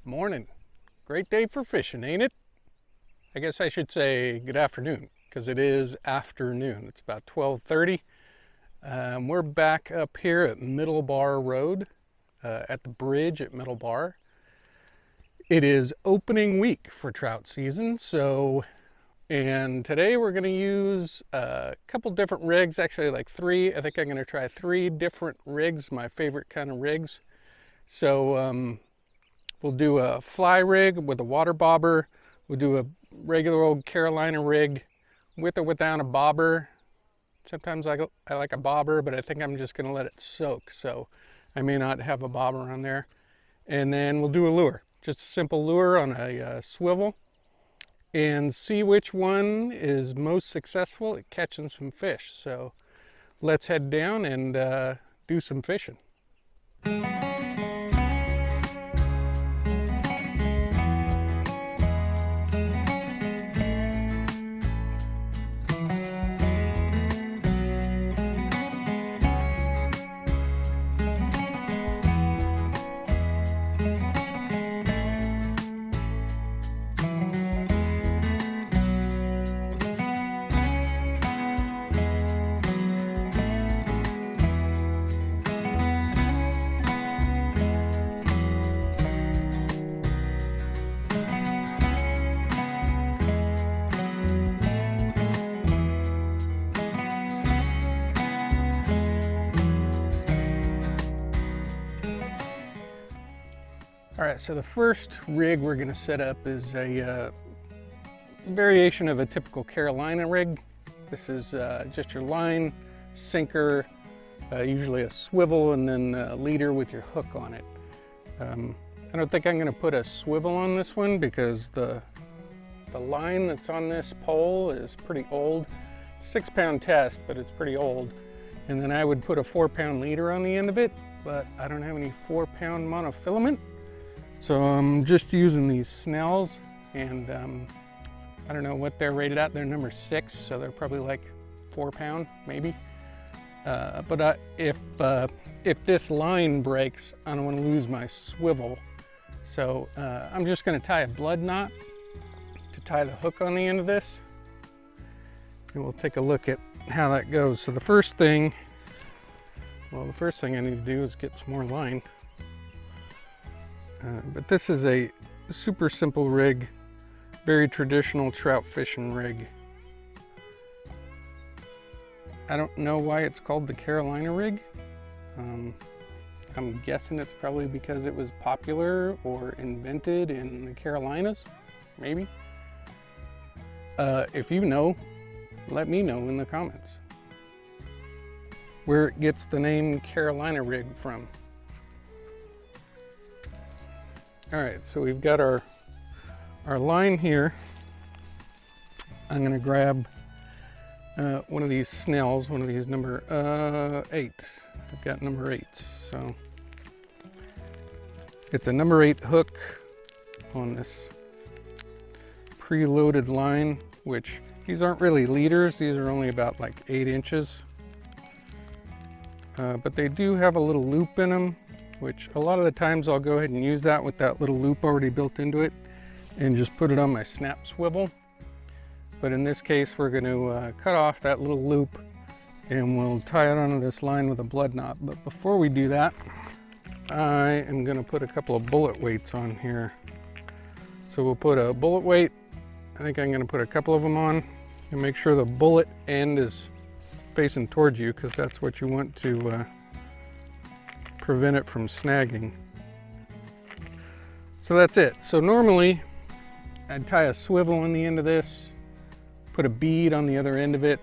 Morning. Great day for fishing, ain't it? I guess I should say good afternoon, because it is afternoon. It's about 12:30. We're back up here at Middle Bar Road, at the bridge at Middle Bar. It is opening week for trout season, and today we're going to use a couple different rigs, actually like three. I think I'm going to try three different rigs, my favorite kind of rigs. So we'll do a fly rig with a water bobber. We'll do a regular old Carolina rig with or without a bobber. Sometimes I like a bobber, but I think I'm just going to let it soak, so I may not have a bobber on there. And then we'll do a lure, just a simple lure on a swivel, and see which one is most successful at catching some fish. So let's head down and do some fishing. All right, so the first rig we're going to set up is a variation of a typical Carolina rig. This is just your line, sinker, usually a swivel, and then a leader with your hook on it. I don't think I'm going to put a swivel on this one because the line that's on this pole is pretty old. 6-pound test, but it's pretty old. And then I would put a 4-pound leader on the end of it, but I don't have any 4-pound monofilament. So I'm just using these Snells, and I don't know what they're rated at. They're number 6, so they're probably like 4-pound, maybe. But if this line breaks, I don't want to lose my swivel. So I'm just going to tie a blood knot to tie the hook on the end of this. And we'll take a look at how that goes. So the first thing I need to do is get some more line. But this is a super simple rig, very traditional trout fishing rig. I don't know why it's called the Carolina rig. I'm guessing it's probably because it was popular or invented in the Carolinas, maybe. If you know, let me know in the comments where it gets the name Carolina rig from. All right, so we've got our line here. I'm gonna grab one of these Snells, one of these number 8. I've got number 8s, so it's a number 8 hook on this preloaded line, which these aren't really leaders. These are only about like 8 inches, but they do have a little loop in them, which a lot of the times I'll go ahead and use that with that little loop already built into it and just put it on my snap swivel. But in this case, we're going to cut off that little loop and we'll tie it onto this line with a blood knot. But before we do that, I am going to put a couple of bullet weights on here. So we'll put a bullet weight. I think I'm going to put a couple of them on and make sure the bullet end is facing towards you, because that's what you want to prevent it from snagging. So that's it. So normally I'd tie a swivel on the end of this, put a bead on the other end of it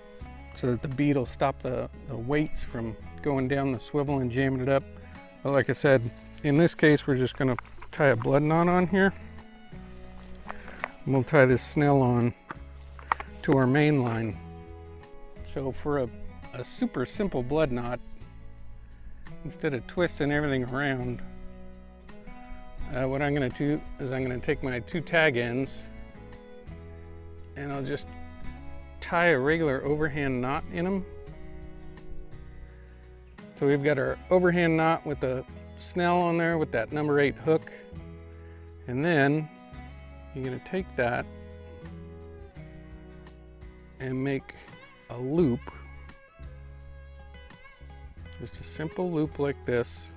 so that the bead will stop the weights from going down the swivel and jamming it up. But like I said, in this case, we're just going to tie a blood knot on here. And we'll tie this Snell on to our main line. So for a super simple blood knot, instead of twisting everything around, what I'm going to do is I'm going to take my 2 tag ends and I'll just tie a regular overhand knot in them. So we've got our overhand knot with the Snell on there with that number 8 hook, And then you're going to take that and make a loop, just a simple loop like this.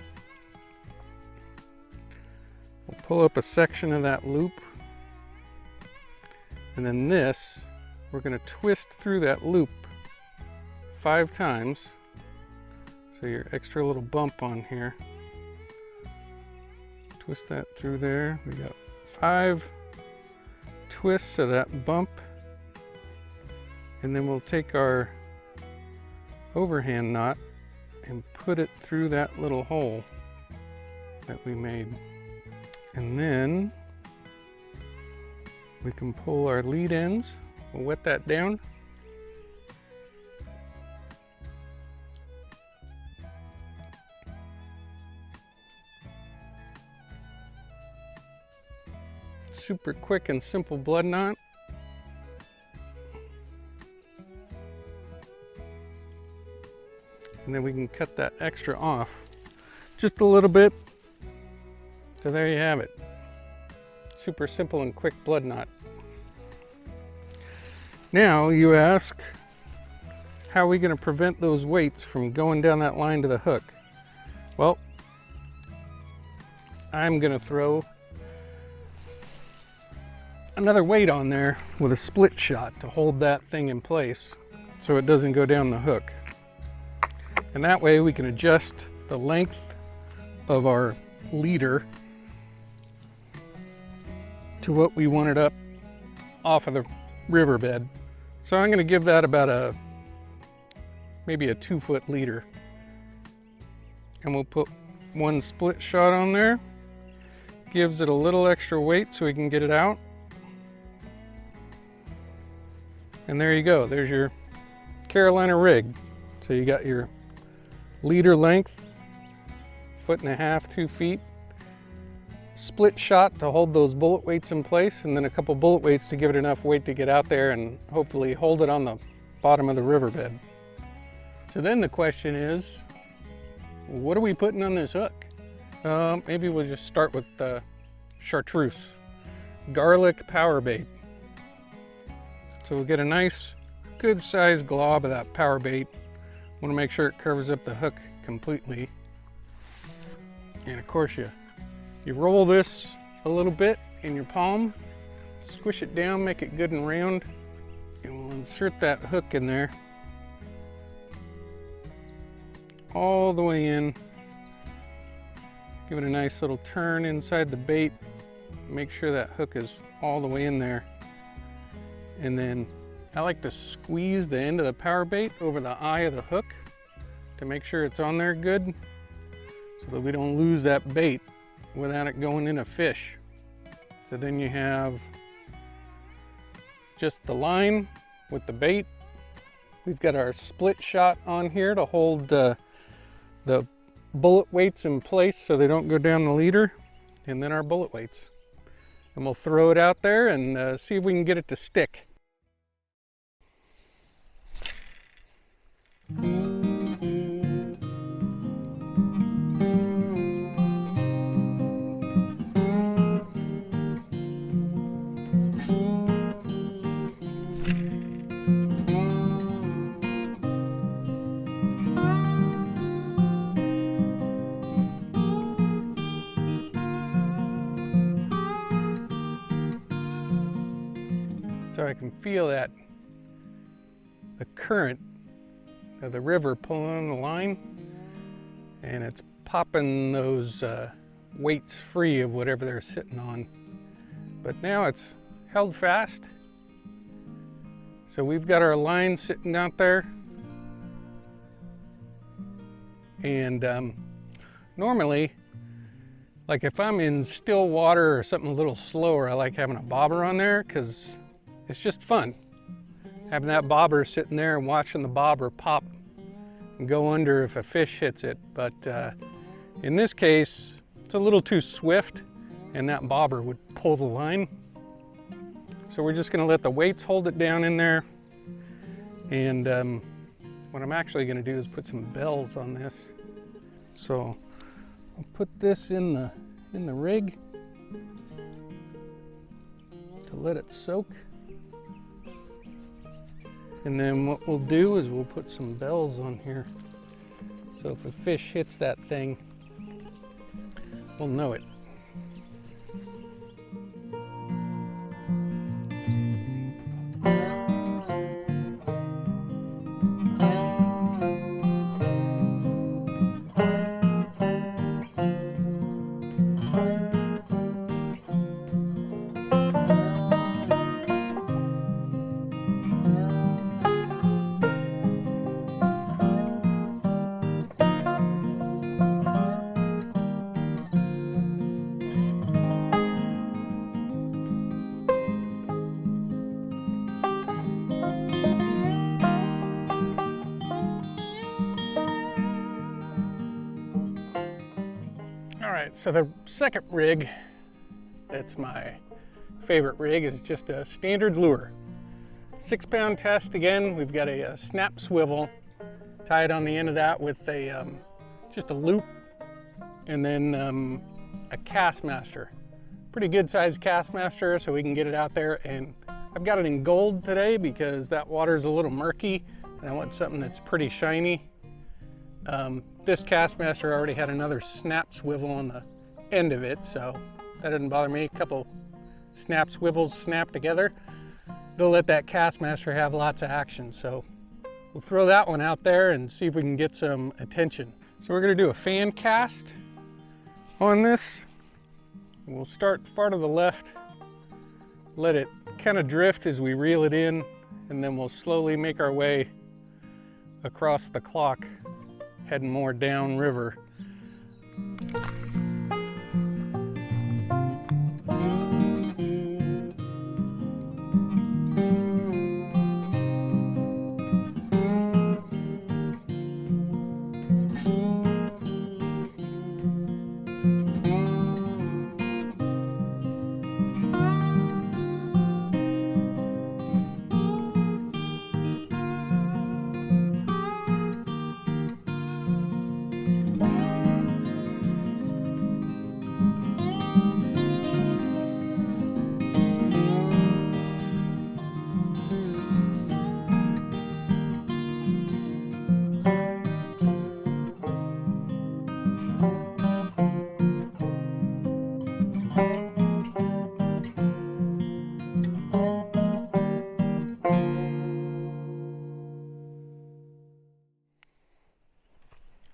We'll pull up a section of that loop, and then this, we're going to twist through that loop 5 times. So your extra little bump on here, twist that through there. We got 5 twists of that bump, and then we'll take our overhand knot and put it through that little hole that we made. And then we can pull our lead ends. We'll wet that down. Super quick and simple blood knot. And then we can cut that extra off just a little bit. So there you have it. Super simple and quick blood knot. Now you ask, how are we going to prevent those weights from going down that line to the hook? Well, I'm going to throw another weight on there with a split shot to hold that thing in place so it doesn't go down the hook. And that way we can adjust the length of our leader to what we want it up off of the riverbed. So I'm going to give that about maybe a 2-foot leader. And we'll put one split shot on there. Gives it a little extra weight so we can get it out. And there you go. There's your Carolina rig. So you got your leader length, 1.5 feet, 2 feet, split shot to hold those bullet weights in place, and then a couple bullet weights to give it enough weight to get out there and hopefully hold it on the bottom of the riverbed. So then the question is, what are we putting on this hook? Maybe we'll just start with chartreuse, garlic power bait. So we'll get a nice, good sized glob of that power bait. Want to make sure it covers up the hook completely. And of course you roll this a little bit in your palm, squish it down, make it good and round, and we'll insert that hook in there all the way in. Give it a nice little turn inside the bait. Make sure that hook is all the way in there. And then I like to squeeze the end of the power bait over the eye of the hook to make sure it's on there good so that we don't lose that bait without it going in a fish. So then you have just the line with the bait. We've got our split shot on here to hold the bullet weights in place so they don't go down the leader, and then our bullet weights. And we'll throw it out there and see if we can get it to stick. So I can feel that the current of the river pulling on the line, and it's popping those weights free of whatever they're sitting on. But now it's held fast. So we've got our line sitting out there, and normally, like if I'm in still water or something a little slower, I like having a bobber on there because it's just fun. Having that bobber sitting there and watching the bobber pop and go under if a fish hits it. But in this case, it's a little too swift and that bobber would pull the line. So we're just gonna let the weights hold it down in there. And what I'm actually gonna do is put some bells on this. So I'll put this in the rig. to let it soak. And then what we'll do is we'll put some bells on here. So if a fish hits that thing, we'll know it. All right, so the second rig, that's my favorite rig, is just a standard lure. 6-pound test again. We've got a snap swivel tied on the end of that with a just a loop, and then a Castmaster. Pretty good sized Castmaster, so we can get it out there. And I've got it in gold today because that water's a little murky and I want something that's pretty shiny. This Castmaster already had another snap swivel on the end of it, so that didn't bother me. A couple snap swivels snapped together. It'll let that Castmaster have lots of action. So we'll throw that one out there and see if we can get some attention. So we're gonna do a fan cast on this. We'll start far to the left, let it kind of drift as we reel it in, and then we'll slowly make our way across the clock, heading more down river.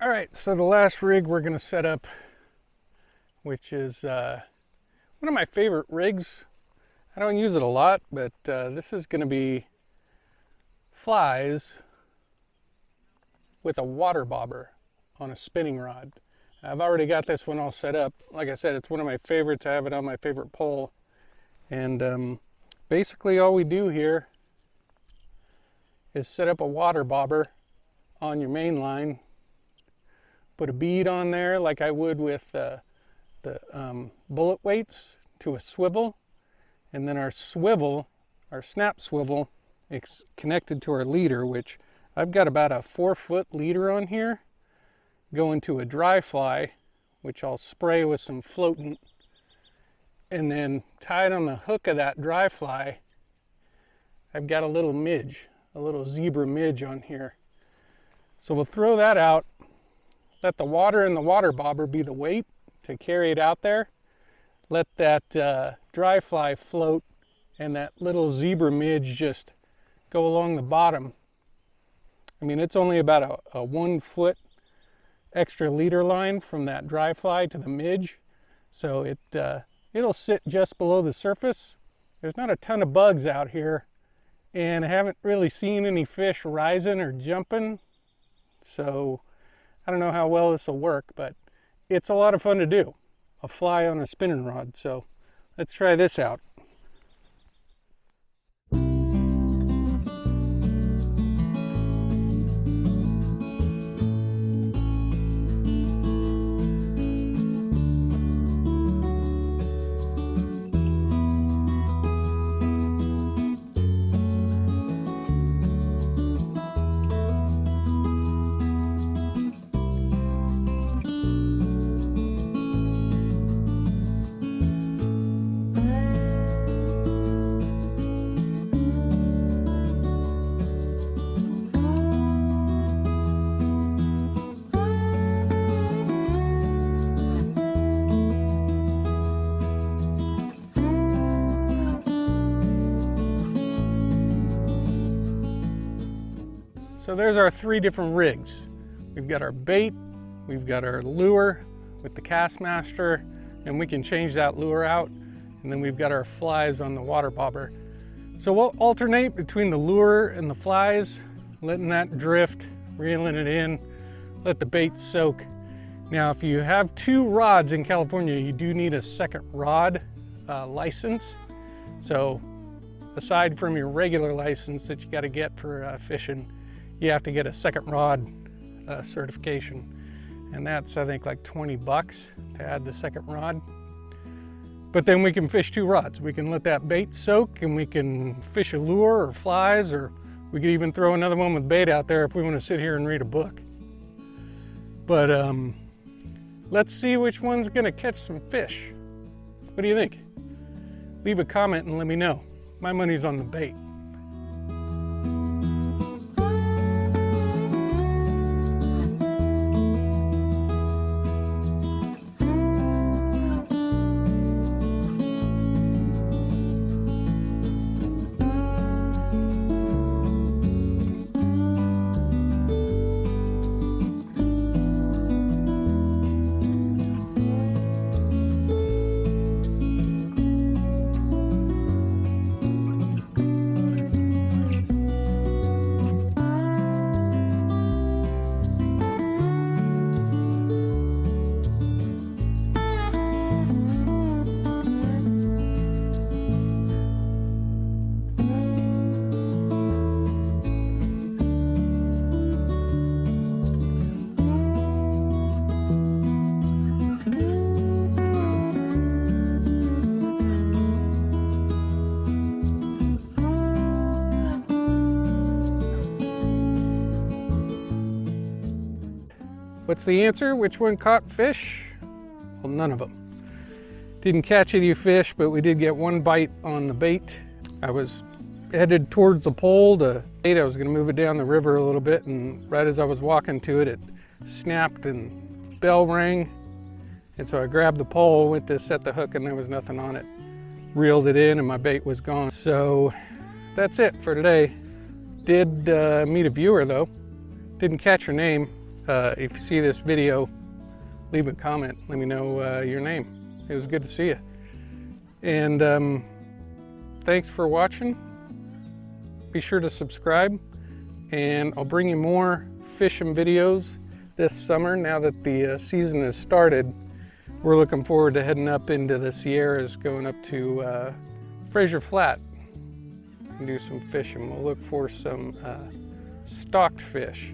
All right, so the last rig we're gonna set up, which is one of my favorite rigs. I don't use it a lot, but this is gonna be flies with a water bobber on a spinning rod. I've already got this one all set up. Like I said, it's one of my favorites. I have it on my favorite pole. And basically all we do here is set up a water bobber on your main line, put a bead on there like I would with the bullet weights to a swivel, and then our swivel, our snap swivel, is connected to our leader, which I've got about a 4-foot leader on here going to a dry fly, which I'll spray with some floatant, and then tied on the hook of that dry fly, I've got a little midge, a little zebra midge on here. So we'll throw that out, let the water in the water bobber be the weight to carry it out there. Let that dry fly float and that little zebra midge just go along the bottom. I mean, it's only about a 1 foot extra leader line from that dry fly to the midge. So it'll sit just below the surface. There's not a ton of bugs out here, and I haven't really seen any fish rising or jumping. So I don't know how well this will work, but it's a lot of fun to do. A fly on a spinning rod. So let's try this out. So there's our 3 different rigs. We've got our bait, we've got our lure with the Castmaster, and we can change that lure out. And then we've got our flies on the water bobber. So we'll alternate between the lure and the flies, letting that drift, reeling it in, let the bait soak. Now, if you have 2 rods in California, you do need a second rod license. So aside from your regular license that you got to get for fishing, you have to get a second rod certification. And that's, I think, like 20 bucks to add the second rod. But then we can fish 2 rods. We can let that bait soak, and we can fish a lure or flies, or we could even throw another one with bait out there if we want to sit here and read a book. But let's see which one's gonna catch some fish. What do you think? Leave a comment and let me know. My money's on the bait. What's the answer? Which one caught fish? Well, none of them. Didn't catch any fish, but we did get 1 bite on the bait. I was headed towards the pole to bait. I was gonna move it down the river a little bit, and right as I was walking to it, it snapped and bell rang. And so I grabbed the pole, went to set the hook, and there was nothing on it. Reeled it in and my bait was gone. So that's it for today. Did meet a viewer though. Didn't catch her name. If you see this video, leave a comment. Let me know your name. It was good to see you. And thanks for watching. Be sure to subscribe, and I'll bring you more fishing videos this summer. Now that the season has started, we're looking forward to heading up into the Sierras, going up to Fraser Flat and do some fishing. We'll look for some stocked fish.